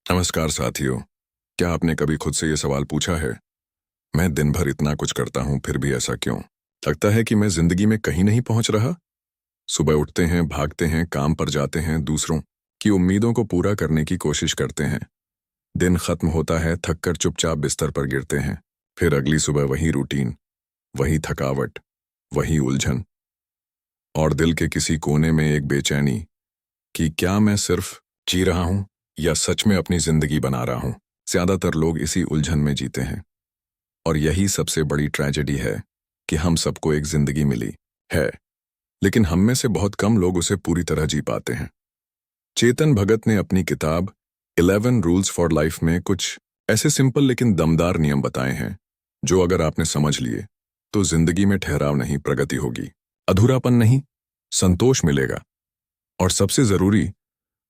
नमस्कार साथियों। क्या आपने कभी खुद से ये सवाल पूछा है, मैं दिन भर इतना कुछ करता हूँ फिर भी ऐसा क्यों लगता है कि मैं जिंदगी में कहीं नहीं पहुंच रहा। सुबह उठते हैं, भागते हैं, काम पर जाते हैं, दूसरों की उम्मीदों को पूरा करने की कोशिश करते हैं। दिन खत्म होता है, थककर चुपचाप बिस्तर पर गिरते हैं। फिर अगली सुबह वही रूटीन, वही थकावट, वही उलझन और दिल के किसी कोने में एक बेचैनी कि क्या मैं सिर्फ जी रहा हूं या सच में अपनी जिंदगी बना रहा हूं। ज्यादातर लोग इसी उलझन में जीते हैं और यही सबसे बड़ी ट्रेजेडी है कि हम सबको एक जिंदगी मिली है, लेकिन हम में से बहुत कम लोग उसे पूरी तरह जी पाते हैं। चेतन भगत ने अपनी किताब 11 रूल्स फॉर लाइफ में कुछ ऐसे सिंपल लेकिन दमदार नियम बताए हैं जो अगर आपने समझ लिए तो जिंदगी में ठहराव नहीं, प्रगति होगी, अधूरापन नहीं, संतोष मिलेगा और सबसे जरूरी,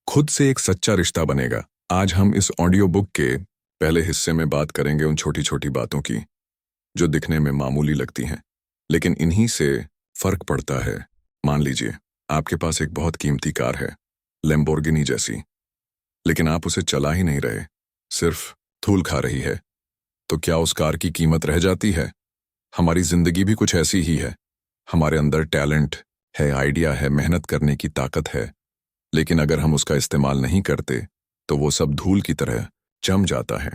खुद से एक सच्चा रिश्ता बनेगा। आज हम इस ऑडियो बुक के पहले हिस्से में बात करेंगे उन छोटी छोटी बातों की जो दिखने में मामूली लगती हैं, लेकिन इन्हीं से फर्क पड़ता है। मान लीजिए आपके पास एक बहुत कीमती कार है, लैम्बोर्गिनी जैसी, लेकिन आप उसे चला ही नहीं रहे, सिर्फ धूल खा रही है। तो क्या उस कार की कीमत रह जाती है? हमारी जिंदगी भी कुछ ऐसी ही है। हमारे अंदर टैलेंट है, आइडिया है, मेहनत करने की ताकत है, लेकिन अगर हम उसका इस्तेमाल नहीं करते तो वो सब धूल की तरह जम जाता है।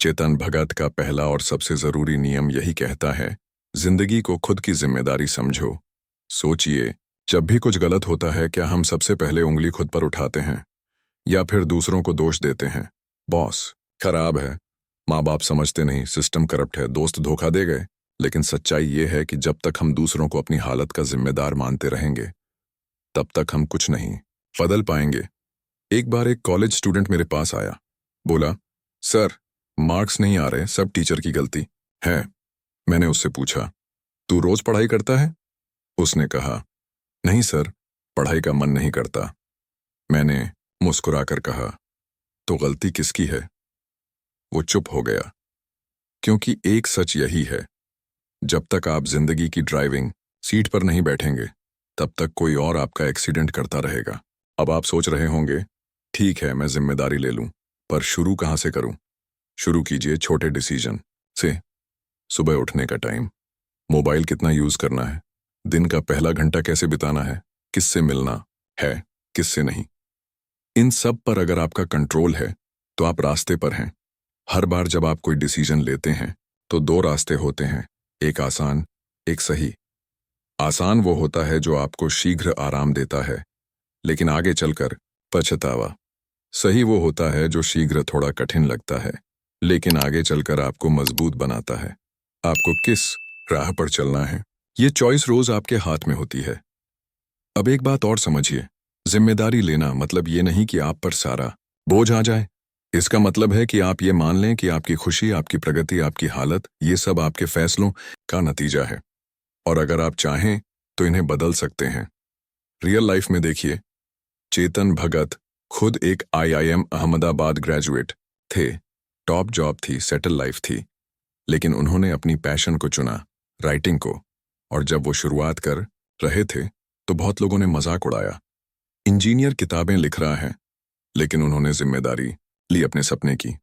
चेतन भगत का पहला और सबसे जरूरी नियम यही कहता है, जिंदगी को खुद की जिम्मेदारी समझो। सोचिए, जब भी कुछ गलत होता है क्या हम सबसे पहले उंगली खुद पर उठाते हैं या फिर दूसरों को दोष देते हैं? बॉस खराब है, माँ बाप समझते नहीं, सिस्टम करप्ट है, दोस्त धोखा दे गए। लेकिन सच्चाई ये है कि जब तक हम दूसरों को अपनी हालत का जिम्मेदार मानते रहेंगे तब तक हम कुछ नहीं बदल पाएंगे। एक बार एक कॉलेज स्टूडेंट मेरे पास आया, बोला, सर मार्क्स नहीं आ रहे, सब टीचर की गलती है। मैंने उससे पूछा, तू रोज पढ़ाई करता है? उसने कहा, नहीं सर, पढ़ाई का मन नहीं करता। मैंने मुस्कुराकर कहा, तो गलती किसकी है? वो चुप हो गया, क्योंकि एक सच यही है, जब तक आप जिंदगी की ड्राइविंग सीट पर नहीं बैठेंगे तब तक कोई और आपका एक्सीडेंट करता रहेगा। अब आप सोच रहे होंगे, ठीक है मैं जिम्मेदारी ले लूं, पर शुरू कहां से करूं? शुरू कीजिए छोटे डिसीजन से। सुबह उठने का टाइम, मोबाइल कितना यूज करना है, दिन का पहला घंटा कैसे बिताना है, किससे मिलना है, किससे नहीं। इन सब पर अगर आपका कंट्रोल है तो आप रास्ते पर हैं। हर बार जब आप कोई डिसीजन लेते हैं तो दो रास्ते होते हैं, एक आसान, एक सही। आसान वो होता है जो आपको शीघ्र आराम देता है लेकिन आगे चलकर पछतावा। सही वो होता है जो शीघ्र थोड़ा कठिन लगता है लेकिन आगे चलकर आपको मजबूत बनाता है। आपको किस राह पर चलना है, ये चॉइस रोज आपके हाथ में होती है। अब एक बात और समझिए, जिम्मेदारी लेना मतलब ये नहीं कि आप पर सारा बोझ आ जाए। इसका मतलब है कि आप ये मान लें कि आपकी खुशी, आपकी प्रगति, आपकी हालत, ये सब आपके फैसलों का नतीजा है और अगर आप चाहें तो इन्हें बदल सकते हैं। रियल लाइफ में देखिए, चेतन भगत खुद एक आईआईएम अहमदाबाद ग्रेजुएट थे, टॉप जॉब थी, सेटल लाइफ थी, लेकिन उन्होंने अपनी पैशन को चुना, राइटिंग को, और जब वो शुरुआत कर रहे थे तो बहुत लोगों ने मजाक उड़ाया। इंजीनियर किताबें लिख रहा है, लेकिन उन्होंने जिम्मेदारी ली अपने सपने की।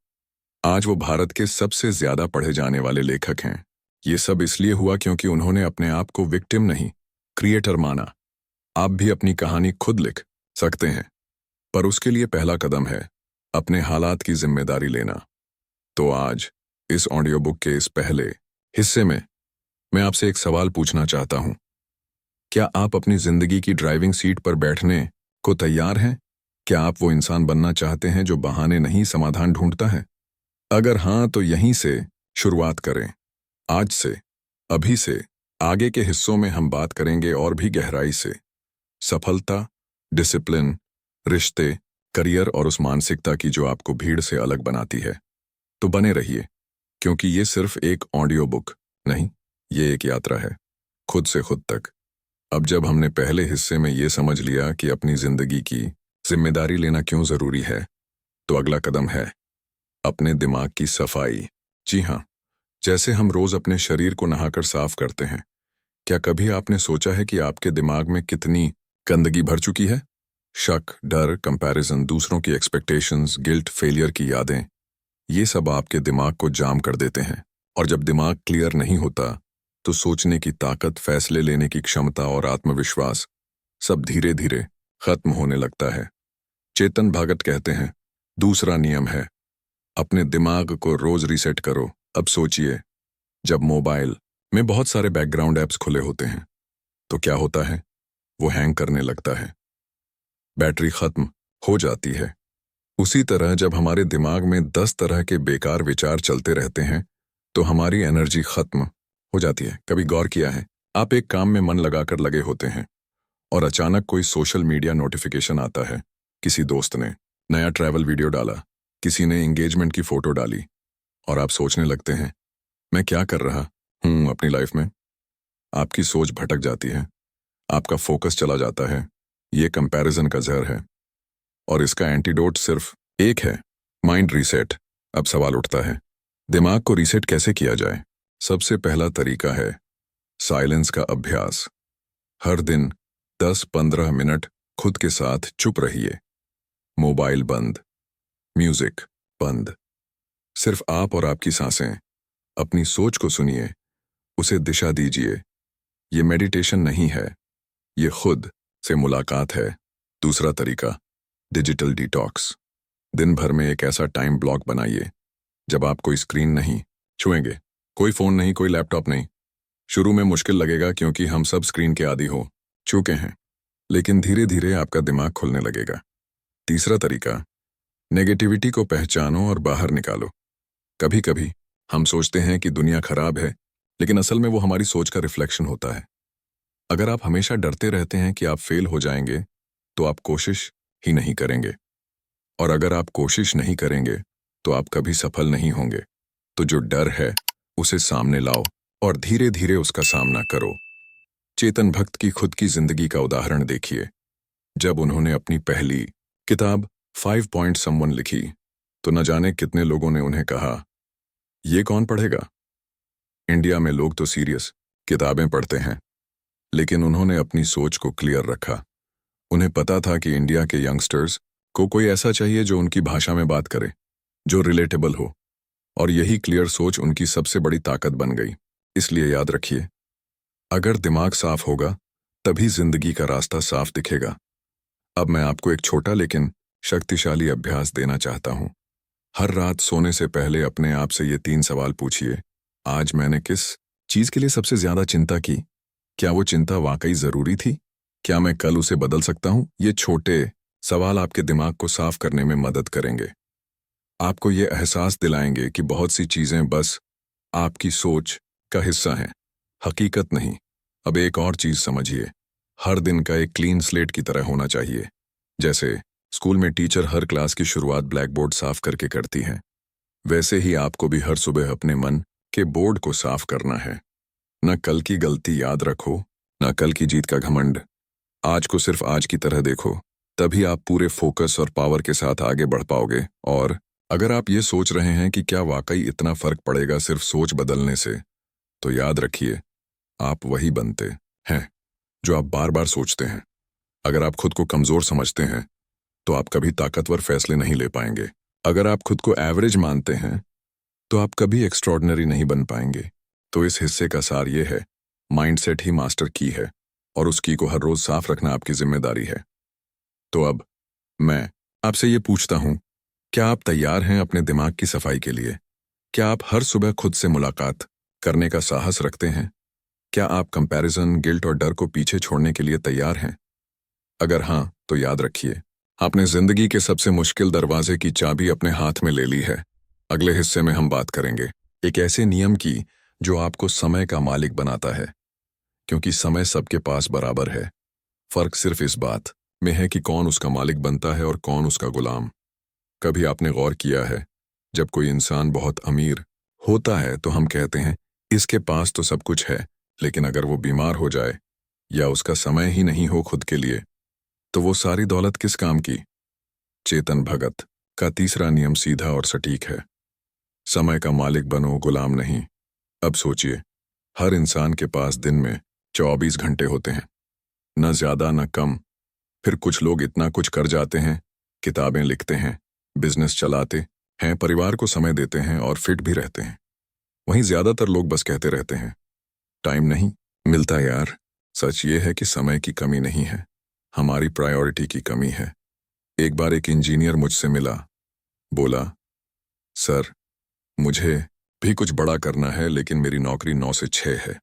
आज वो भारत के सबसे ज्यादा पढ़े जाने वाले लेखक हैं। ये सब इसलिए हुआ क्योंकि उन्होंने अपने आप को विक्टिम नहीं, क्रिएटर माना। आप भी अपनी कहानी खुद लिख सकते हैं, पर उसके लिए पहला कदम है अपने हालात की जिम्मेदारी लेना। तो आज इस ऑडियो बुक के इस पहले हिस्से में मैं आपसे एक सवाल पूछना चाहता हूं, क्या आप अपनी जिंदगी की ड्राइविंग सीट पर बैठने को तैयार हैं? क्या आप वो इंसान बनना चाहते हैं जो बहाने नहीं समाधान ढूंढता है? अगर हां तो यहीं से शुरुआत करें। आज से, अभी से आगे के हिस्सों में हम बात करेंगे और भी गहराई से, सफलता, डिसिप्लिन, रिश्ते, करियर और उस मानसिकता की जो आपको भीड़ से अलग बनाती है। तो बने रहिए, क्योंकि ये सिर्फ एक ऑडियो बुक नहीं, ये एक यात्रा है खुद से खुद तक। अब जब हमने पहले हिस्से में ये समझ लिया कि अपनी जिंदगी की जिम्मेदारी लेना क्यों जरूरी है, तो अगला कदम है अपने दिमाग की सफाई। जी हाँ, जैसे हम रोज अपने शरीर को नहाकर साफ करते हैं, क्या कभी आपने सोचा है कि आपके दिमाग में कितनी गंदगी भर चुकी है? शक, डर, कंपैरिजन, दूसरों की एक्सपेक्टेशंस, गिल्ट, फेलियर की यादें, ये सब आपके दिमाग को जाम कर देते हैं। और जब दिमाग क्लियर नहीं होता, तो सोचने की ताकत, फैसले लेने की क्षमता और आत्मविश्वास सब धीरे धीरे खत्म होने लगता है। चेतन भगत कहते हैं, दूसरा नियम है, अपने दिमाग को रोज रीसेट करो। अब सोचिए, जब मोबाइल में बहुत सारे बैकग्राउंड ऐप्स खुले होते हैं, तो क्या होता है? वो हैंग करने लगता है, बैटरी खत्म हो जाती है। उसी तरह जब हमारे दिमाग में 10 तरह के बेकार विचार चलते रहते हैं, तो हमारी एनर्जी खत्म हो जाती है। कभी गौर किया है, आप एक काम में मन लगाकर लगे होते हैं और अचानक कोई सोशल मीडिया नोटिफिकेशन आता है, किसी दोस्त ने नया ट्रैवल वीडियो डाला, किसी ने एंगेजमेंट की फोटो डाली, और आप सोचने लगते हैं, मैं क्या कर रहा हूं अपनी लाइफ में। आपकी सोच भटक जाती है, आपका फोकस चला जाता है। ये कंपैरिजन का जहर है, और इसका एंटीडोट सिर्फ एक है, माइंड रीसेट। अब सवाल उठता है, दिमाग को रीसेट कैसे किया जाए? सबसे पहला तरीका है साइलेंस का अभ्यास। हर दिन 10-15 मिनट खुद के साथ चुप रहिए। मोबाइल बंद, म्यूजिक बंद, सिर्फ आप और आपकी सांसें। अपनी सोच को सुनिए, उसे दिशा दीजिए। ये मेडिटेशन नहीं है, ये खुद से मुलाकात है। दूसरा तरीका, डिजिटल डिटॉक्स। दिन भर में एक ऐसा टाइम ब्लॉक बनाइए जब आप कोई स्क्रीन नहीं छुएंगे, कोई फोन नहीं, कोई लैपटॉप नहीं। शुरू में मुश्किल लगेगा क्योंकि हम सब स्क्रीन के आदी हो चुके हैं, लेकिन धीरे धीरे आपका दिमाग खुलने लगेगा। तीसरा तरीका, नेगेटिविटी को पहचानो और बाहर निकालो। कभी कभी हम सोचते हैं कि दुनिया खराब है, लेकिन असल में वो हमारी सोच का रिफ्लेक्शन होता है। अगर आप हमेशा डरते रहते हैं कि आप फेल हो जाएंगे, तो आप कोशिश ही नहीं करेंगे, और अगर आप कोशिश नहीं करेंगे तो आप कभी सफल नहीं होंगे। तो जो डर है उसे सामने लाओ और धीरे धीरे उसका सामना करो। चेतन भगत की खुद की जिंदगी का उदाहरण देखिए। जब उन्होंने अपनी पहली किताब 5 पॉइंट समवन लिखी, तो न जाने कितने लोगों ने उन्हें कहा, ये कौन पढ़ेगा? इंडिया में लोग तो सीरियस किताबें पढ़ते हैं, लेकिन उन्होंने अपनी सोच को क्लियर रखा। उन्हें पता था कि इंडिया के यंगस्टर्स को कोई ऐसा चाहिए जो उनकी भाषा में बात करे, जो रिलेटेबल हो, और यही क्लियर सोच उनकी सबसे बड़ी ताकत बन गई। इसलिए याद रखिए, अगर दिमाग साफ होगा तभी जिंदगी का रास्ता साफ दिखेगा। अब मैं आपको एक छोटा लेकिन शक्तिशाली अभ्यास देना चाहता हूं। हर रात सोने से पहले अपने आप से ये 3 सवाल पूछिए। आज मैंने किस चीज के लिए सबसे ज्यादा चिंता की? क्या वो चिंता वाकई जरूरी थी? क्या मैं कल उसे बदल सकता हूं? ये छोटे सवाल आपके दिमाग को साफ करने में मदद करेंगे। आपको ये एहसास दिलाएंगे कि बहुत सी चीजें बस आपकी सोच का हिस्सा हैं, हकीकत नहीं। अब एक और चीज समझिए, हर दिन का एक क्लीन स्लेट की तरह होना चाहिए। जैसे स्कूल में टीचर हर क्लास की शुरुआत ब्लैक बोर्ड साफ करके करती है, वैसे ही आपको भी हर सुबह अपने मन के बोर्ड को साफ करना है। न कल की गलती याद रखो, न कल की जीत का घमंड। आज को सिर्फ आज की तरह देखो, तभी आप पूरे फोकस और पावर के साथ आगे बढ़ पाओगे। और अगर आप ये सोच रहे हैं कि क्या वाकई इतना फर्क पड़ेगा सिर्फ सोच बदलने से, तो याद रखिए, आप वही बनते हैं जो आप बार बार सोचते हैं। अगर आप खुद को कमजोर समझते हैं, तो आप कभी ताकतवर फैसले नहीं ले पाएंगे। अगर आप खुद को एवरेज मानते हैं, तो आप कभी एक्स्ट्रॉर्डिनरी नहीं बन पाएंगे। तो इस हिस्से का सार ये है, माइंडसेट ही मास्टर की है, और उस की को हर रोज साफ रखना आपकी जिम्मेदारी है। तो अब मैं आपसे ये पूछता हूं, क्या आप तैयार हैं अपने दिमाग की सफाई के लिए? क्या आप हर सुबह खुद से मुलाकात करने का साहस रखते हैं? क्या आप कंपैरिजन, गिल्ट और डर को पीछे छोड़ने के लिए तैयार हैं? अगर हां, तो याद रखिए, आपने जिंदगी के सबसे मुश्किल दरवाजे की चाबी अपने हाथ में ले ली है। अगले हिस्से में हम बात करेंगे एक ऐसे नियम की जो आपको समय का मालिक बनाता है, क्योंकि समय सबके पास बराबर है। फर्क सिर्फ इस बात में है कि कौन उसका मालिक बनता है और कौन उसका गुलाम। कभी आपने गौर किया है, जब कोई इंसान बहुत अमीर होता है तो हम कहते हैं, इसके पास तो सब कुछ है, लेकिन अगर वो बीमार हो जाए या उसका समय ही नहीं हो खुद के लिए, तो वो सारी दौलत किस काम की? चेतन भगत का तीसरा नियम सीधा और सटीक है, समय का मालिक बनो, गुलाम नहीं। अब सोचिए, हर इंसान के पास दिन में 24 घंटे होते हैं, न ज्यादा न कम। फिर कुछ लोग इतना कुछ कर जाते हैं, किताबें लिखते हैं, बिजनेस चलाते हैं, परिवार को समय देते हैं और फिट भी रहते हैं। वहीं ज्यादातर लोग बस कहते रहते हैं, टाइम नहीं मिलता यार। सच ये है कि समय की कमी नहीं है, हमारी प्रायोरिटी की कमी है। एक बार एक इंजीनियर मुझसे मिला, बोला, सर मुझे भी कुछ बड़ा करना है लेकिन मेरी नौकरी 9 से 6 है,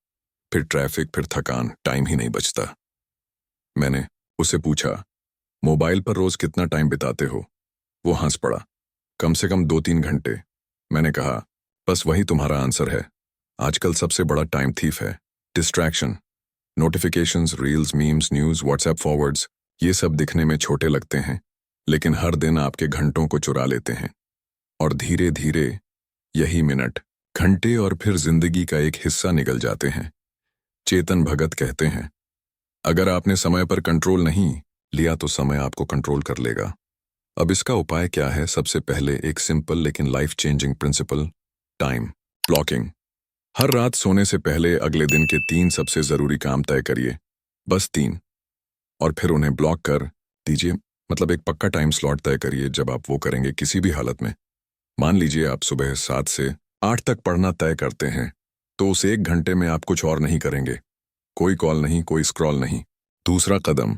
फिर ट्रैफिक, फिर थकान, टाइम ही नहीं बचता। मैंने उससे पूछा, मोबाइल पर रोज कितना टाइम बिताते हो? वो हंस पड़ा, कम से कम 2-3 घंटे। मैंने कहा, बस वही तुम्हारा आंसर है। आजकल सबसे बड़ा टाइम थीफ है distraction. Notifications, reels, memes, news, WhatsApp forwards, ये सब दिखने में छोटे लगते हैं, लेकिन हर दिन आपके घंटों को चुरा लेते हैं। और धीरे धीरे यही मिनट, घंटे और फिर जिंदगी का एक हिस्सा निकल जाते हैं। चेतन भगत कहते हैं, अगर आपने समय पर कंट्रोल नहीं लिया तो समय आपको कंट्रोल कर लेगा। अब इसका उपाय क्या है? सबसे पहले एक सिंपल लेकिन life changing principle, time blocking. हर रात सोने से पहले अगले दिन के 3 सबसे जरूरी काम तय करिए, बस 3, और फिर उन्हें ब्लॉक कर दीजिए। मतलब एक पक्का टाइम स्लॉट तय करिए जब आप वो करेंगे किसी भी हालत में। मान लीजिए आप सुबह 7 से 8 तक पढ़ना तय करते हैं, तो उस 1 घंटे में आप कुछ और नहीं करेंगे, कोई कॉल नहीं, कोई स्क्रॉल नहीं। दूसरा कदम,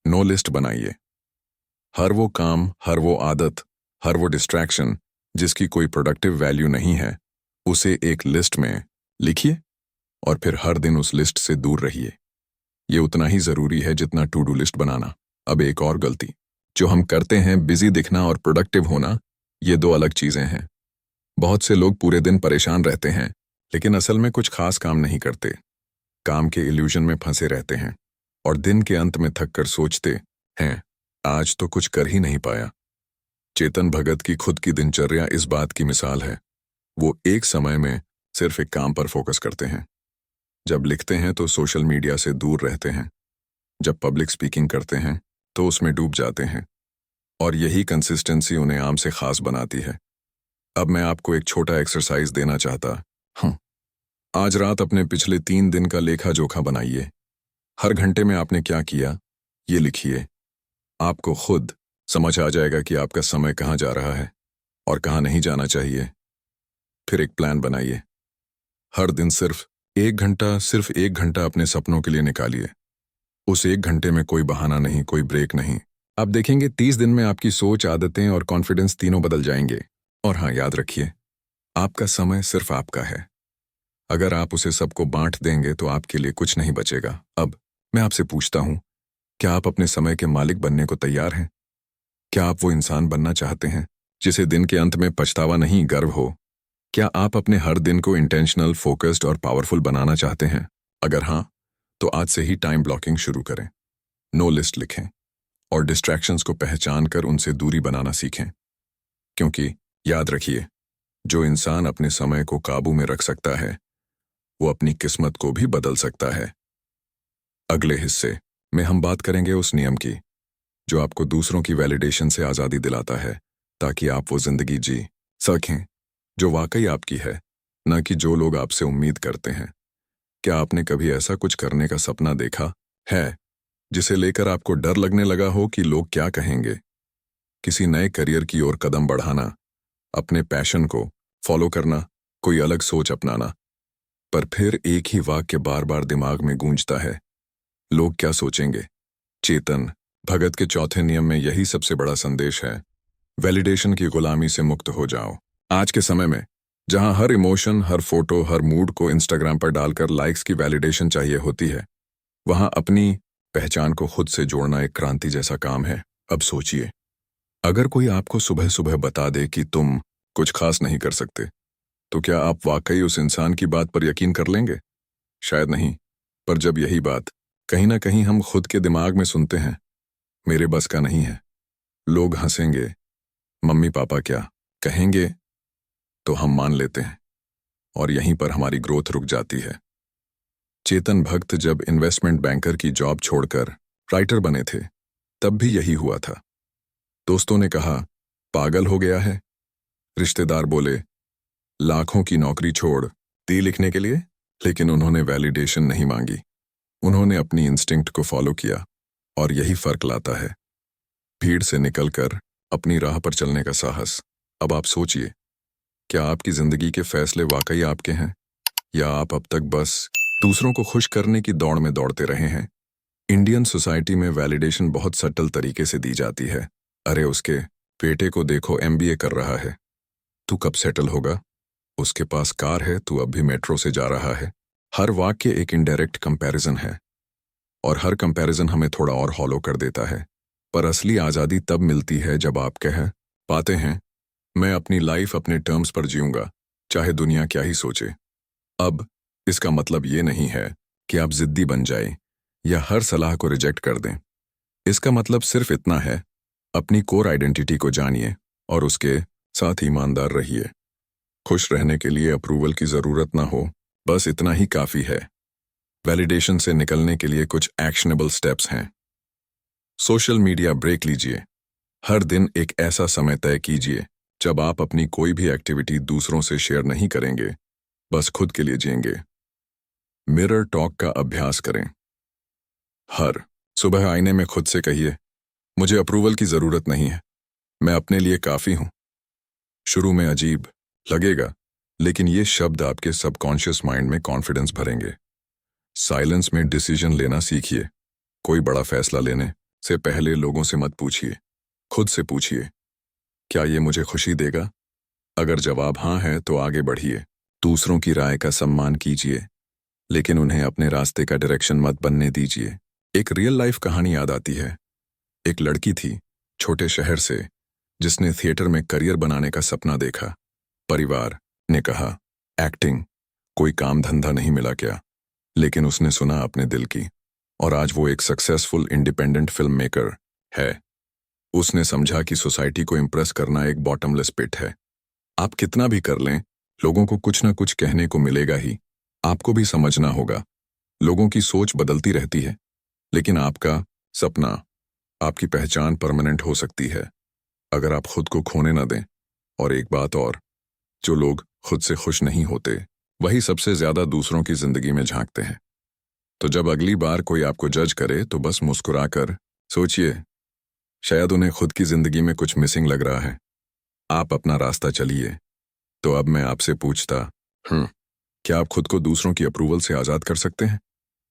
नो लिस्ट बनाइए। हर वो काम, हर वो आदत, हर वो डिस्ट्रैक्शन जिसकी कोई प्रोडक्टिव वैल्यू नहीं है, उसे एक लिस्ट में लिखिए और फिर हर दिन उस लिस्ट से दूर रहिए। ये उतना ही जरूरी है जितना टू डू लिस्ट बनाना। अब एक और गलती जो हम करते हैं, बिजी दिखना और प्रोडक्टिव होना, ये 2 अलग चीजें हैं। बहुत से लोग पूरे दिन परेशान रहते हैं लेकिन असल में कुछ खास काम नहीं करते, काम के इल्यूजन में फंसे रहते हैं और दिन के अंत में थक कर सोचते हैं, आज तो कुछ कर ही नहीं पाया। चेतन भगत की खुद की दिनचर्या इस बात की मिसाल है। वो एक समय में सिर्फ एक काम पर फोकस करते हैं। जब लिखते हैं तो सोशल मीडिया से दूर रहते हैं, जब पब्लिक स्पीकिंग करते हैं तो उसमें डूब जाते हैं, और यही कंसिस्टेंसी उन्हें आम से खास बनाती है। अब मैं आपको एक छोटा एक्सरसाइज देना चाहता हूं। आज रात अपने पिछले 3 दिन का लेखा जोखा बनाइए। हर घंटे में आपने क्या किया, ये लिखिए। आपको खुद समझ आ जाएगा कि आपका समय कहाँ जा रहा है और कहाँ नहीं जाना चाहिए। फिर एक प्लान बनाइए। हर दिन सिर्फ 1 घंटा अपने सपनों के लिए निकालिए। उस 1 घंटे में कोई बहाना नहीं, कोई ब्रेक नहीं। आप देखेंगे 30 दिन में आपकी सोच, आदतें और कॉन्फिडेंस तीनों बदल जाएंगे। और हाँ, याद रखिए, आपका समय सिर्फ आपका है। अगर आप उसे सबको बांट देंगे तो आपके लिए कुछ नहीं बचेगा। अब मैं आपसे पूछता हूं, क्या आप अपने समय के मालिक बनने को तैयार हैं? क्या आप वो इंसान बनना चाहते हैं जिसे दिन के अंत में पछतावा नहीं, गर्व हो? क्या आप अपने हर दिन को इंटेंशनल, फोकस्ड और पावरफुल बनाना चाहते हैं? अगर हाँ, तो आज से ही टाइम ब्लॉकिंग शुरू करें। नो लिस्ट लिखें और डिस्ट्रैक्शंस को पहचान कर उनसे दूरी बनाना सीखें। क्योंकि याद रखिए, जो इंसान अपने समय को काबू में रख सकता है, वो अपनी किस्मत को भी बदल सकता है। अगले हिस्से में हम बात करेंगे उस नियम की जो आपको दूसरों की वैलिडेशन से आज़ादी दिलाता है, ताकि आप वो जिंदगी जी सकें जो वाकई आपकी है, न कि जो लोग आपसे उम्मीद करते हैं। क्या आपने कभी ऐसा कुछ करने का सपना देखा है जिसे लेकर आपको डर लगने लगा हो कि लोग क्या कहेंगे? किसी नए करियर की ओर कदम बढ़ाना, अपने पैशन को फॉलो करना, कोई अलग सोच अपनाना, पर फिर एक ही वाक्य बार बार दिमाग में गूंजता है, लोग क्या सोचेंगे? चेतन भगत के चौथे नियम में यही सबसे बड़ा संदेश है। वैलिडेशन की गुलामी से मुक्त हो जाओ। आज के समय में जहां हर इमोशन, हर फोटो, हर मूड को इंस्टाग्राम पर डालकर लाइक्स की वैलिडेशन चाहिए होती है, वहां अपनी पहचान को खुद से जोड़ना एक क्रांति जैसा काम है। अब सोचिए, अगर कोई आपको सुबह सुबह बता दे कि तुम कुछ खास नहीं कर सकते, तो क्या आप वाकई उस इंसान की बात पर यकीन कर लेंगे? शायद नहीं। पर जब यही बात कहीं ना कहीं हम खुद के दिमाग में सुनते हैं, मेरे बस का नहीं है, लोग हंसेंगे, मम्मी पापा क्या कहेंगे, तो हम मान लेते हैं और यहीं पर हमारी ग्रोथ रुक जाती है। चेतन भगत जब इन्वेस्टमेंट बैंकर की जॉब छोड़कर राइटर बने थे, तब भी यही हुआ था। दोस्तों ने कहा, पागल हो गया है। रिश्तेदार बोले, लाखों की नौकरी छोड़ दी लिखने के लिए। लेकिन उन्होंने वैलिडेशन नहीं मांगी, उन्होंने अपनी इंस्टिंक्ट को फॉलो किया। और यही फर्क लाता है भीड़ से निकलकर अपनी राह पर चलने का साहस। अब आप सोचिए, क्या आपकी जिंदगी के फैसले वाकई आपके हैं, या आप अब तक बस दूसरों को खुश करने की दौड़ में दौड़ते रहे हैं? इंडियन सोसाइटी में वैलिडेशन बहुत सटल तरीके से दी जाती है। अरे उसके बेटे को देखो, एमबीए कर रहा है, तू कब सेटल होगा? उसके पास कार है, तू अब भी मेट्रो से जा रहा है। हर वाक्य एक इनडायरेक्ट कंपैरिजन है, और हर कंपैरिजन हमें थोड़ा और हॉलो कर देता है। पर असली आज़ादी तब मिलती है जब आप कह पाते हैं, मैं अपनी लाइफ अपने टर्म्स पर जीऊंगा, चाहे दुनिया क्या ही सोचे। अब इसका मतलब ये नहीं है कि आप जिद्दी बन जाएं या हर सलाह को रिजेक्ट कर दें। इसका मतलब सिर्फ इतना है, अपनी कोर आइडेंटिटी को जानिए और उसके साथ ईमानदार रहिए। खुश रहने के लिए अप्रूवल की ज़रूरत ना हो, बस इतना ही काफ़ी है। वैलिडेशन से निकलने के लिए कुछ एक्शनेबल स्टेप्स हैं। सोशल मीडिया ब्रेक लीजिए। हर दिन एक ऐसा समय तय कीजिए जब आप अपनी कोई भी एक्टिविटी दूसरों से शेयर नहीं करेंगे, बस खुद के लिए जिएंगे। मिरर टॉक का अभ्यास करें। हर सुबह आईने में खुद से कहिए, मुझे अप्रूवल की ज़रूरत नहीं है, मैं अपने लिए काफ़ी हूं। शुरू में अजीब लगेगा, लेकिन ये शब्द आपके सबकॉन्शियस माइंड में कॉन्फिडेंस भरेंगे। साइलेंस में डिसीजन लेना सीखिए। कोई बड़ा फैसला लेने से पहले लोगों से मत पूछिए, खुद से पूछिए, क्या ये मुझे खुशी देगा? अगर जवाब हाँ है तो आगे बढ़िए। दूसरों की राय का सम्मान कीजिए, लेकिन उन्हें अपने रास्ते का डायरेक्शन मत बनने दीजिए। एक रियल लाइफ कहानी याद आती है। एक लड़की थी, छोटे शहर से, जिसने थिएटर में करियर बनाने का सपना देखा। परिवार ने कहा, एक्टिंग, कोई काम धंधा नहीं मिला क्या? लेकिन उसने सुना अपने दिल की, और आज वो एक सक्सेसफुल इंडिपेंडेंट फिल्म मेकर है। उसने समझा कि सोसाइटी को इम्प्रेस करना एक बॉटमलेस पिट है। आप कितना भी कर लें, लोगों को कुछ ना कुछ कहने को मिलेगा ही। आपको भी समझना होगा, लोगों की सोच बदलती रहती है, लेकिन आपका सपना, आपकी पहचान परमानेंट हो सकती है, अगर आप खुद को खोने न दें। और एक बात और, जो लोग खुद से खुश नहीं होते, वही सबसे ज्यादा दूसरों की जिंदगी में झांकते हैं। तो जब अगली बार कोई आपको जज करे तो बस मुस्कुराकर सोचिए, शायद उन्हें खुद की जिंदगी में कुछ मिसिंग लग रहा है। आप अपना रास्ता चलिए। तो अब मैं आपसे पूछता क्या आप खुद को दूसरों की अप्रूवल से आज़ाद कर सकते हैं?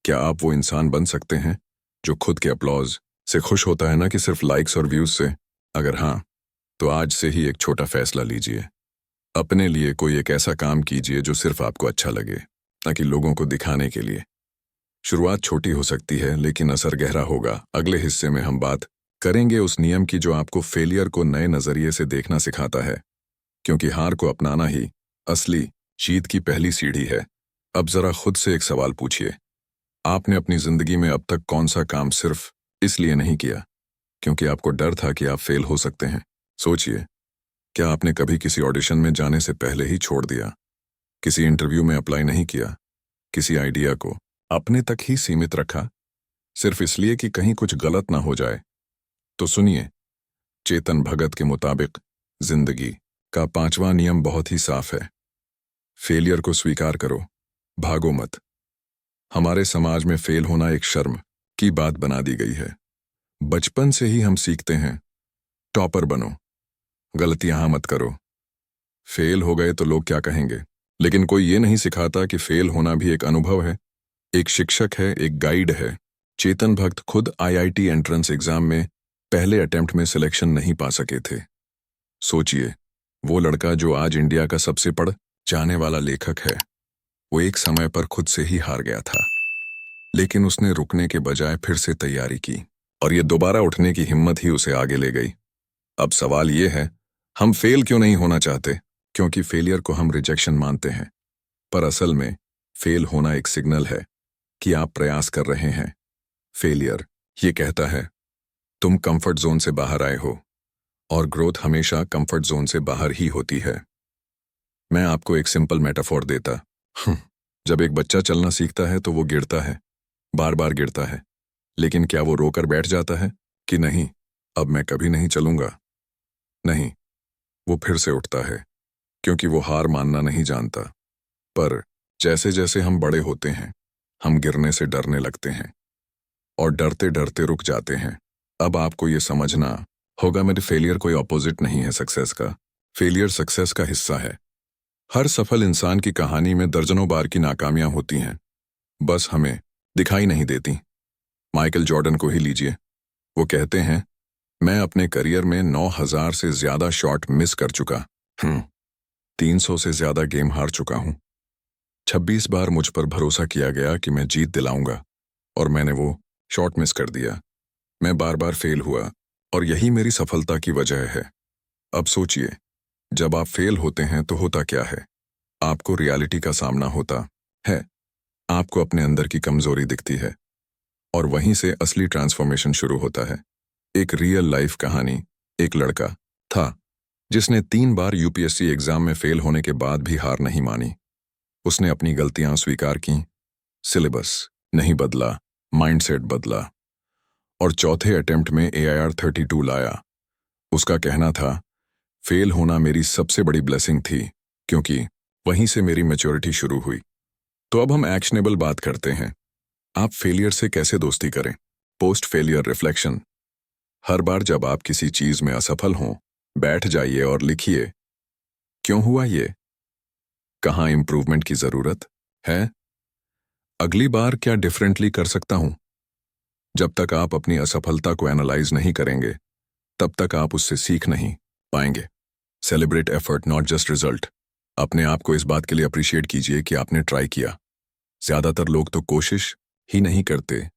क्या आप वो इंसान बन सकते हैं जो खुद के अपलॉज से खुश होता है, ना कि सिर्फ लाइक्स और व्यूज से? अगर हाँ, तो आज से ही एक छोटा फैसला लीजिए। अपने लिए कोई एक ऐसा काम कीजिए जो सिर्फ आपको अच्छा लगे, ना कि लोगों को दिखाने के लिए। शुरुआत छोटी हो सकती है, लेकिन असर गहरा होगा। अगले हिस्से में हम बात करेंगे उस नियम की जो आपको फेलियर को नए नजरिए से देखना सिखाता है, क्योंकि हार को अपनाना ही असली जीत की पहली सीढ़ी है। अब जरा खुद से एक सवाल पूछिए, आपने अपनी जिंदगी में अब तक कौन सा काम सिर्फ इसलिए नहीं किया क्योंकि आपको डर था कि आप फेल हो सकते हैं? सोचिए, क्या आपने कभी किसी ऑडिशन में जाने से पहले ही छोड़ दिया? किसी इंटरव्यू में अप्लाई नहीं किया? किसी आइडिया को अपने तक ही सीमित रखा, सिर्फ इसलिए कि कहीं कुछ गलत ना हो जाए? तो सुनिए, चेतन भगत के मुताबिक जिंदगी का 5वां नियम बहुत ही साफ है। फेलियर को स्वीकार करो, भागो मत। हमारे समाज में फेल होना एक शर्म की बात बना दी गई है। बचपन से ही हम सीखते हैं, टॉपर बनो, गलतियां मत करो, फेल हो गए तो लोग क्या कहेंगे। लेकिन कोई ये नहीं सिखाता कि फेल होना भी एक अनुभव है, एक शिक्षक है, एक गाइड है। चेतन भगत खुद आईआईटी एंट्रेंस एग्जाम में पहले अटेम्प्ट में सिलेक्शन नहीं पा सके थे। सोचिए, वो लड़का जो आज इंडिया का सबसे पढ़ जाने वाला लेखक है, वो एक समय पर खुद से ही हार गया था, लेकिन उसने रुकने के बजाय फिर से तैयारी की, और ये दोबारा उठने की हिम्मत ही उसे आगे ले गई। अब सवाल ये है, हम फेल क्यों नहीं होना चाहते? क्योंकि फेलियर को हम रिजेक्शन मानते हैं, पर असल में फेल होना एक सिग्नल है कि आप प्रयास कर रहे हैं। फेलियर ये कहता है, तुम कंफर्ट जोन से बाहर आए हो, और ग्रोथ हमेशा कंफर्ट जोन से बाहर ही होती है। मैं आपको एक सिंपल मेटाफोर देता। जब एक बच्चा चलना सीखता है तो वो गिरता है, बार बार गिरता है, लेकिन क्या वो रोकर बैठ जाता है कि नहीं, अब मैं कभी नहीं चलूंगा? नहीं, वो फिर से उठता है, क्योंकि वो हार मानना नहीं जानता। पर जैसे जैसे हम बड़े होते हैं, हम गिरने से डरने लगते हैं। और डरते डरते रुक जाते हैं। अब आपको ये समझना होगा मेरे फेलियर कोई ऑपोजिट नहीं है सक्सेस का। फेलियर सक्सेस का हिस्सा है। हर सफल इंसान की कहानी में दर्जनों बार की नाकामियां होती हैं, बस हमें दिखाई नहीं देती। माइकल जॉर्डन को ही लीजिए। वो कहते हैं, मैं अपने करियर में 9,000 से ज्यादा शॉट मिस कर चुका। 300 से ज्यादा गेम हार चुका हूं। 26 बार मुझ पर भरोसा किया गया कि मैं जीत दिलाऊंगा और मैंने वो शॉट मिस कर दिया। मैं बार बार फेल हुआ और यही मेरी सफलता की वजह है। अब सोचिए, जब आप फेल होते हैं तो होता क्या है? आपको रियलिटी का सामना होता है। आपको अपने अंदर की कमजोरी दिखती है और वहीं से असली ट्रांसफॉर्मेशन शुरू होता है। एक रियल लाइफ कहानी। एक लड़का था जिसने 3 बार यूपीएससी एग्जाम में फेल होने के बाद भी हार नहीं मानी। उसने अपनी गलतियां स्वीकार की, सिलेबस नहीं बदला, माइंडसेट बदला और चौथे अटेम्प्ट में AIR 32 लाया। उसका कहना था, फेल होना मेरी सबसे बड़ी ब्लेसिंग थी क्योंकि वहीं से मेरी मैच्योरिटी शुरू हुई। तो अब हम एक्शनेबल बात करते हैं। आप फेलियर से कैसे दोस्ती करें? Post failure reflection. हर बार जब आप किसी चीज में असफल हों, बैठ जाइए और लिखिए, क्यों हुआ ये? कहाँ इंप्रूवमेंट की जरूरत है? अगली बार क्या डिफरेंटली कर सकता हूं? जब तक आप अपनी असफलता को एनालाइज नहीं करेंगे, तब तक आप उससे सीख नहीं पाएंगे। Celebrate effort not just result. अपने आप को इस बात के लिए अप्रिशिएट कीजिए कि आपने ट्राई किया। ज्यादातर लोग तो कोशिश ही नहीं करते।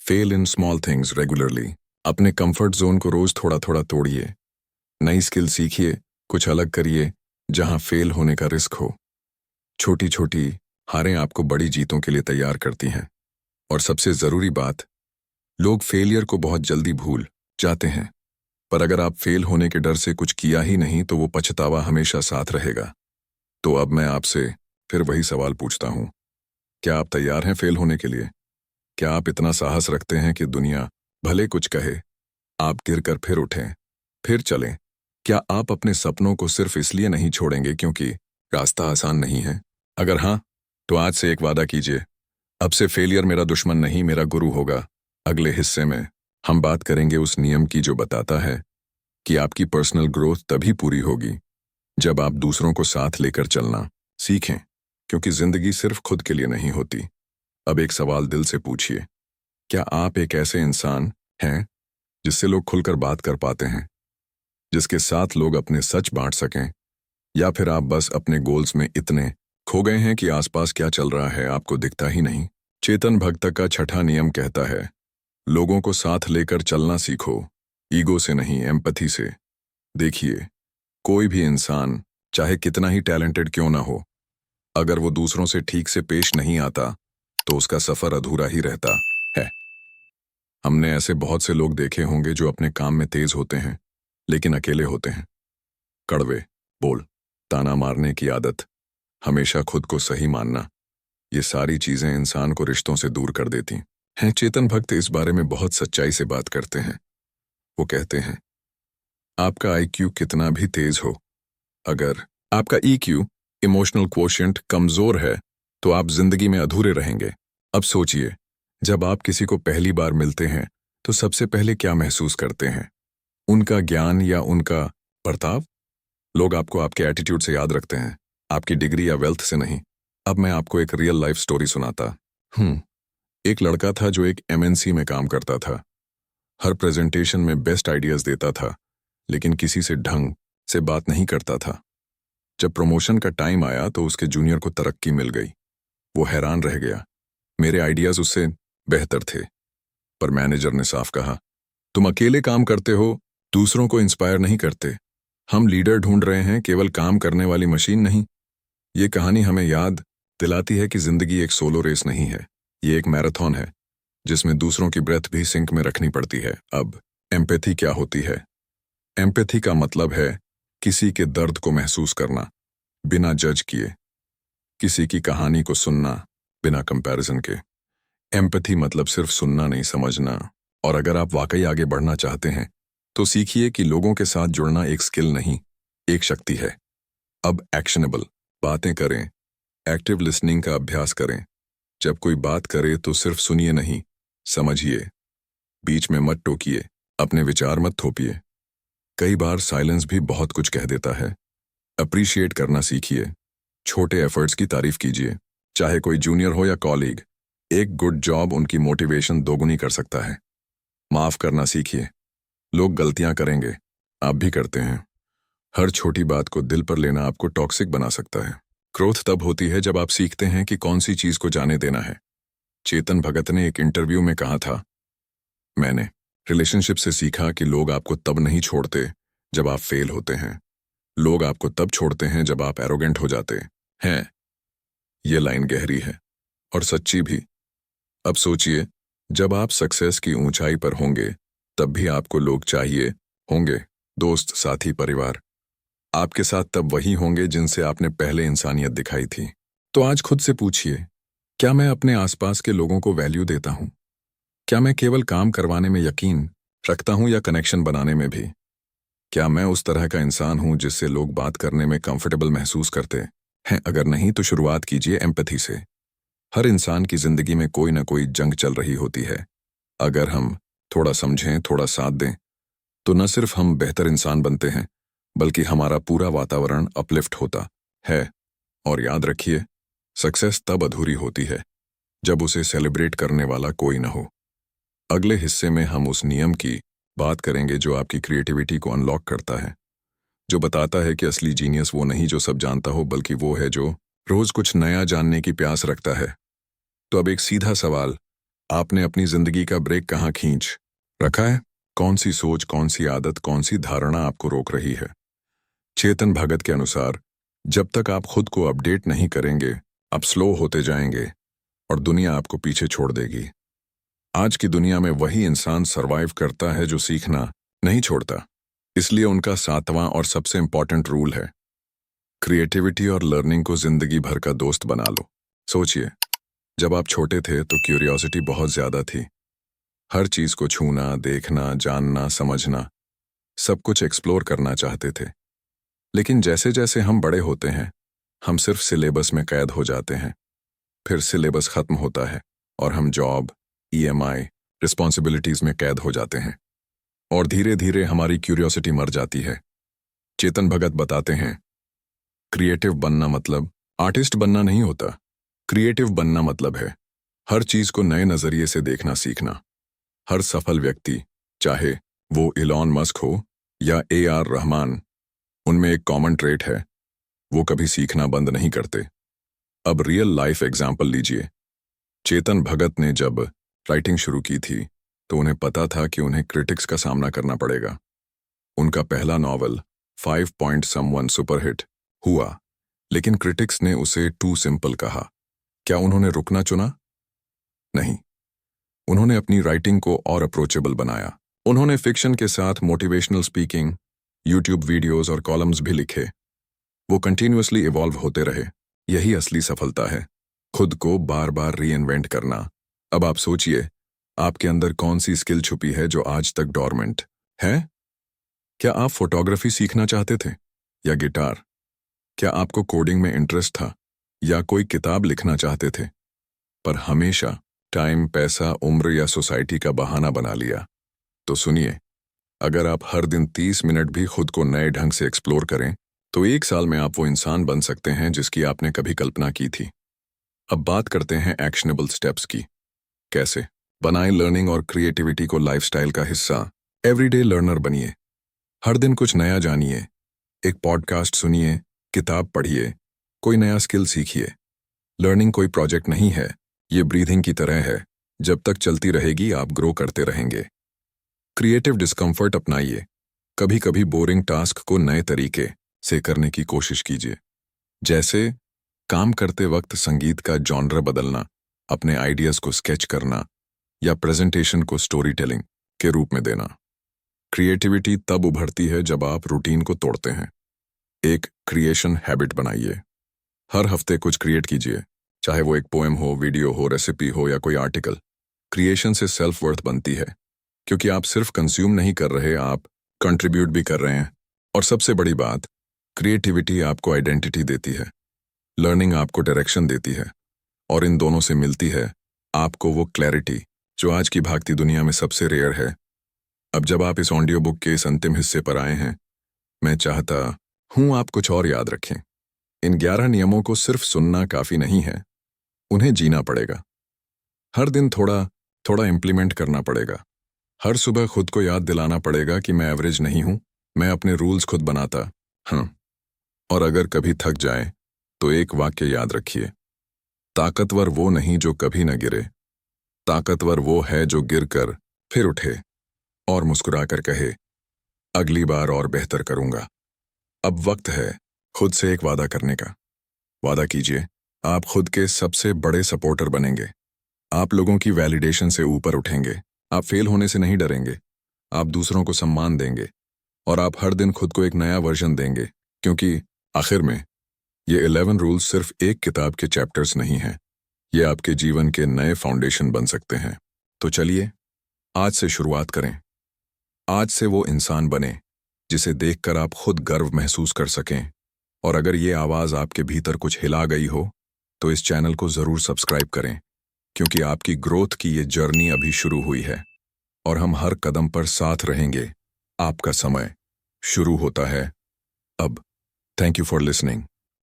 Fail in small things regularly. अपने कंफर्ट जोन को रोज थोड़ा थोड़ा तोड़िए। नई स्किल सीखिए, कुछ अलग करिए जहां फेल होने का रिस्क हो। छोटी छोटी हारें आपको बड़ी जीतों के लिए तैयार करती हैं। और सबसे जरूरी बात, लोग फेलियर को बहुत जल्दी भूल जाते हैं, पर अगर आप फेल होने के डर से कुछ किया ही नहीं तो वो पछतावा हमेशा साथ रहेगा। तो अब मैं आपसे फिर वही सवाल पूछता हूं, क्या आप तैयार हैं फेल होने के लिए? क्या आप इतना साहस रखते हैं कि दुनिया भले कुछ कहे, आप गिरकर फिर उठें, फिर चलें? क्या आप अपने सपनों को सिर्फ इसलिए नहीं छोड़ेंगे क्योंकि रास्ता आसान नहीं है? अगर हाँ, तो आज से एक वादा कीजिए, अब से फेलियर मेरा दुश्मन नहीं, मेरा गुरु होगा। अगले हिस्से में हम बात करेंगे उस नियम की जो बताता है कि आपकी पर्सनल ग्रोथ तभी पूरी होगी जब आप दूसरों को साथ लेकर चलना सीखें, क्योंकि जिंदगी सिर्फ खुद के लिए नहीं होती। अब एक सवाल दिल से पूछिए, क्या आप एक ऐसे इंसान हैं जिससे लोग खुलकर बात कर पाते हैं, जिसके साथ लोग अपने सच बांट सकें? या फिर आप बस अपने गोल्स में इतने खो गए हैं कि आसपास क्या चल रहा है आपको दिखता ही नहीं? चेतन भगत का छठा नियम कहता है, लोगों को साथ लेकर चलना सीखो, ईगो से नहीं, एम्पैथी से। देखिए, कोई भी इंसान चाहे कितना ही टैलेंटेड क्यों ना हो, अगर वो दूसरों से ठीक से पेश नहीं आता तो उसका सफर अधूरा ही रहता है। हमने ऐसे बहुत से लोग देखे होंगे जो अपने काम में तेज होते हैं लेकिन अकेले होते हैं। कड़वे बोल, ताना मारने की आदत, हमेशा खुद को सही मानना, ये सारी चीजें इंसान को रिश्तों से दूर कर देती हैं। चेतन भक्त इस बारे में बहुत सच्चाई से बात करते हैं। वो कहते हैं, आपका IQ कितना भी तेज हो, अगर आपका EQ इमोशनल क्वोशिएंट कमजोर है तो आप जिंदगी में अधूरे रहेंगे। अब सोचिए, जब आप किसी को पहली बार मिलते हैं तो सबसे पहले क्या महसूस करते हैं? उनका ज्ञान या उनका बर्ताव? लोग आपको आपके एटीट्यूड से याद रखते हैं, आपकी डिग्री या वेल्थ से नहीं। अब मैं आपको एक रियल लाइफ स्टोरी सुनाता एक लड़का था जो एक MNC में काम करता था। हर प्रेजेंटेशन में बेस्ट आइडियाज देता था, लेकिन किसी से ढंग से बात नहीं करता था। जब प्रमोशन का टाइम आया तो उसके जूनियर को तरक्की मिल गई। वो हैरान रह गया, मेरे आइडियाज उससे बेहतर थे। पर मैनेजर ने साफ कहा, तुम अकेले काम करते हो, दूसरों को इंस्पायर नहीं करते। हम लीडर ढूंढ रहे हैं, केवल काम करने वाली मशीन नहीं। ये कहानी हमें याद दिलाती है कि जिंदगी एक सोलो रेस नहीं है, ये एक मैराथन है जिसमें दूसरों की ब्रेथ भी सिंक में रखनी पड़ती है। अब एम्पैथी क्या होती है? एम्पैथी का मतलब है किसी के दर्द को महसूस करना बिना जज किए, किसी की कहानी को सुनना बिना कंपैरिजन के। एम्पैथी मतलब सिर्फ सुनना नहीं, समझना। और अगर आप वाकई आगे बढ़ना चाहते हैं तो सीखिए कि लोगों के साथ जुड़ना एक स्किल नहीं, एक शक्ति है। अब एक्शनेबल बातें करें, एक्टिव लिसनिंग का अभ्यास करें। जब कोई बात करे तो सिर्फ सुनिए नहीं, समझिए। बीच में मत टोकिए, अपने विचार मत थोपिए। कई बार साइलेंस भी बहुत कुछ कह देता है। अप्रिशिएट करना सीखिए, छोटे एफर्ट्स की तारीफ कीजिए, चाहे कोई जूनियर हो या कॉलीग। एक गुड जॉब उनकी मोटिवेशन दोगुनी कर सकता है। माफ करना सीखिए, लोग गलतियां करेंगे, आप भी करते हैं। हर छोटी बात को दिल पर लेना आपको टॉक्सिक बना सकता है। ग्रोथ तब होती है जब आप सीखते हैं कि कौन सी चीज को जाने देना है। चेतन भगत ने एक इंटरव्यू में कहा था, मैंने रिलेशनशिप से सीखा कि लोग आपको तब नहीं छोड़ते जब आप फेल होते हैं, लोग आपको तब छोड़ते हैं जब आप एरोगेंट हो जाते हैं। ये लाइन गहरी है और सच्ची भी। अब सोचिए, जब आप सक्सेस की ऊंचाई पर होंगे तब भी आपको लोग चाहिए होंगे, दोस्त, साथी, परिवार। आपके साथ तब वही होंगे जिनसे आपने पहले इंसानियत दिखाई थी। तो आज खुद से पूछिए, क्या मैं अपने आसपास के लोगों को वैल्यू देता हूं? क्या मैं केवल काम करवाने में यकीन रखता हूं या कनेक्शन बनाने में भी? क्या मैं उस तरह का इंसान हूं जिससे लोग बात करने में कंफर्टेबल महसूस करते हैं? अगर नहीं तो शुरुआत कीजिए एम्पैथी से। हर इंसान की जिंदगी में कोई ना कोई जंग चल रही होती है। अगर हम थोड़ा समझें, थोड़ा साथ दें, तो न सिर्फ हम बेहतर इंसान बनते हैं, बल्कि हमारा पूरा वातावरण अपलिफ्ट होता है। और याद रखिए, सक्सेस तब अधूरी होती है जब उसे सेलिब्रेट करने वाला कोई न हो। अगले हिस्से में हम उस नियम की बात करेंगे जो आपकी क्रिएटिविटी को अनलॉक करता है, जो बताता है कि असली जीनियस वो नहीं जो सब जानता हो, बल्कि वो है जो रोज कुछ नया जानने की प्यास रखता है। तो अब एक सीधा सवाल, आपने अपनी जिंदगी का ब्रेक कहाँ खींच रखा है? कौन सी सोच, कौन सी आदत, कौन सी धारणा आपको रोक रही है? चेतन भगत के अनुसार, जब तक आप खुद को अपडेट नहीं करेंगे, आप स्लो होते जाएंगे और दुनिया आपको पीछे छोड़ देगी। आज की दुनिया में वही इंसान सरवाइव करता है जो सीखना नहीं छोड़ता। इसलिए उनका 7वां और सबसे इंपॉर्टेंट रूल है, क्रिएटिविटी और लर्निंग को जिंदगी भर का दोस्त बना लो। सोचिए, जब आप छोटे थे तो क्यूरियोसिटी बहुत ज्यादा थी। हर चीज को छूना, देखना, जानना, समझना, सब कुछ एक्सप्लोर करना चाहते थे। लेकिन जैसे जैसे हम बड़े होते हैं, हम सिर्फ सिलेबस में कैद हो जाते हैं। फिर सिलेबस खत्म होता है और हम जॉब, ईएमआई, रिस्पॉन्सिबिलिटीज में कैद हो जाते हैं और धीरे धीरे हमारी क्यूरियोसिटी मर जाती है। चेतन भगत बताते हैं, क्रिएटिव बनना मतलब आर्टिस्ट बनना नहीं होता। क्रिएटिव बनना मतलब है हर चीज को नए नजरिए से देखना सीखना। हर सफल व्यक्ति, चाहे वो इलॉन मस्क हो या AR रहमान, उनमें एक कॉमन ट्रेट है, वो कभी सीखना बंद नहीं करते। अब रियल लाइफ एग्जाम्पल लीजिए। चेतन भगत ने जब राइटिंग शुरू की थी तो उन्हें पता था कि उन्हें क्रिटिक्स का सामना करना पड़ेगा। उनका पहला नॉवल 5 पॉइंट समवन सुपरहिट हुआ, लेकिन क्रिटिक्स ने उसे टू सिंपल कहा। क्या उन्होंने रुकना चुना? नहीं, उन्होंने अपनी राइटिंग को और अप्रोचेबल बनाया। उन्होंने फिक्शन के साथ मोटिवेशनल स्पीकिंग, यूट्यूब वीडियोस और कॉलम्स भी लिखे। वो कंटिन्यूअसली इवॉल्व होते रहे। यही असली सफलता है, खुद को बार बार रीइन्वेंट करना। अब आप सोचिए, आपके अंदर कौन सी स्किल छुपी है जो आज तक डॉर्मेंट है? क्या आप फोटोग्राफी सीखना चाहते थे या गिटार? क्या आपको कोडिंग में इंटरेस्ट था या कोई किताब लिखना चाहते थे, पर हमेशा टाइम, पैसा, उम्र या सोसाइटी का बहाना बना लिया? तो सुनिए, अगर आप हर दिन 30 मिनट भी खुद को नए ढंग से एक्सप्लोर करें, तो 1 साल में आप वो इंसान बन सकते हैं जिसकी आपने कभी कल्पना की थी। अब बात करते हैं एक्शनेबल स्टेप्स की। कैसे बनाएं लर्निंग और क्रिएटिविटी को लाइफस्टाइल का हिस्सा। एवरीडे लर्नर बनिए, हर दिन कुछ नया जानिए। एक पॉडकास्ट सुनिए, किताब पढ़िए, कोई नया स्किल सीखिए। लर्निंग कोई प्रोजेक्ट नहीं है, ये ब्रीथिंग की तरह है। जब तक चलती रहेगी आप ग्रो करते रहेंगे। क्रिएटिव डिस्कम्फर्ट अपनाइए, कभी कभी बोरिंग टास्क को नए तरीके से करने की कोशिश कीजिए। जैसे काम करते वक्त संगीत का जॉनर बदलना, अपने आइडियाज को स्केच करना या प्रेजेंटेशन को स्टोरी टेलिंग के रूप में देना। क्रिएटिविटी तब उभरती है जब आप रूटीन को तोड़ते हैं। एक क्रिएशन हैबिट बनाइए, हर हफ्ते कुछ क्रिएट कीजिए, चाहे वो एक पोएम हो, वीडियो हो, रेसिपी हो या कोई आर्टिकल। क्रिएशन से सेल्फ वर्थ बनती है, क्योंकि आप सिर्फ कंज्यूम नहीं कर रहे, आप कंट्रीब्यूट भी कर रहे हैं। और सबसे बड़ी बात, क्रिएटिविटी आपको आइडेंटिटी देती है, लर्निंग आपको डायरेक्शन देती है, और इन दोनों से मिलती है आपको वो क्लैरिटी जो आज की भागती दुनिया में सबसे रेयर है। अब जब आप इस ऑडियो बुक के इस अंतिम हिस्से पर आए हैं, मैं चाहता हूं आप कुछ और याद रखें। इन 11 नियमों को सिर्फ सुनना काफी नहीं है, उन्हें जीना पड़ेगा। हर दिन थोड़ा थोड़ा इम्प्लीमेंट करना पड़ेगा। हर सुबह खुद को याद दिलाना पड़ेगा कि मैं एवरेज नहीं हूं, मैं अपने रूल्स खुद बनाता। हाँ, और अगर कभी थक जाए तो एक वाक्य याद रखिए, ताकतवर वो नहीं जो कभी न गिरे, ताकतवर वो है जो गिरकर फिर उठे और मुस्कुराकर कहे, अगली बार और बेहतर करूंगा। अब वक्त है खुद से एक वादा करने का। वादा कीजिए, आप खुद के सबसे बड़े सपोर्टर बनेंगे। आप लोगों की वैलिडेशन से ऊपर उठेंगे। आप फेल होने से नहीं डरेंगे। आप दूसरों को सम्मान देंगे और आप हर दिन खुद को एक नया वर्जन देंगे, क्योंकि आखिर में ये 11 रूल्स सिर्फ एक किताब के चैप्टर्स नहीं हैं, ये आपके जीवन के नए फाउंडेशन बन सकते हैं। तो चलिए आज से शुरुआत करें। आज से वो इंसान बने जिसे देखकर आप खुद गर्व महसूस कर सकें। और अगर ये आवाज़ आपके भीतर कुछ हिला गई हो तो इस चैनल को ज़रूर सब्सक्राइब करें, क्योंकि आपकी ग्रोथ की ये जर्नी अभी शुरू हुई है और हम हर कदम पर साथ रहेंगे। आपका समय शुरू होता है अब। Thank you for listening.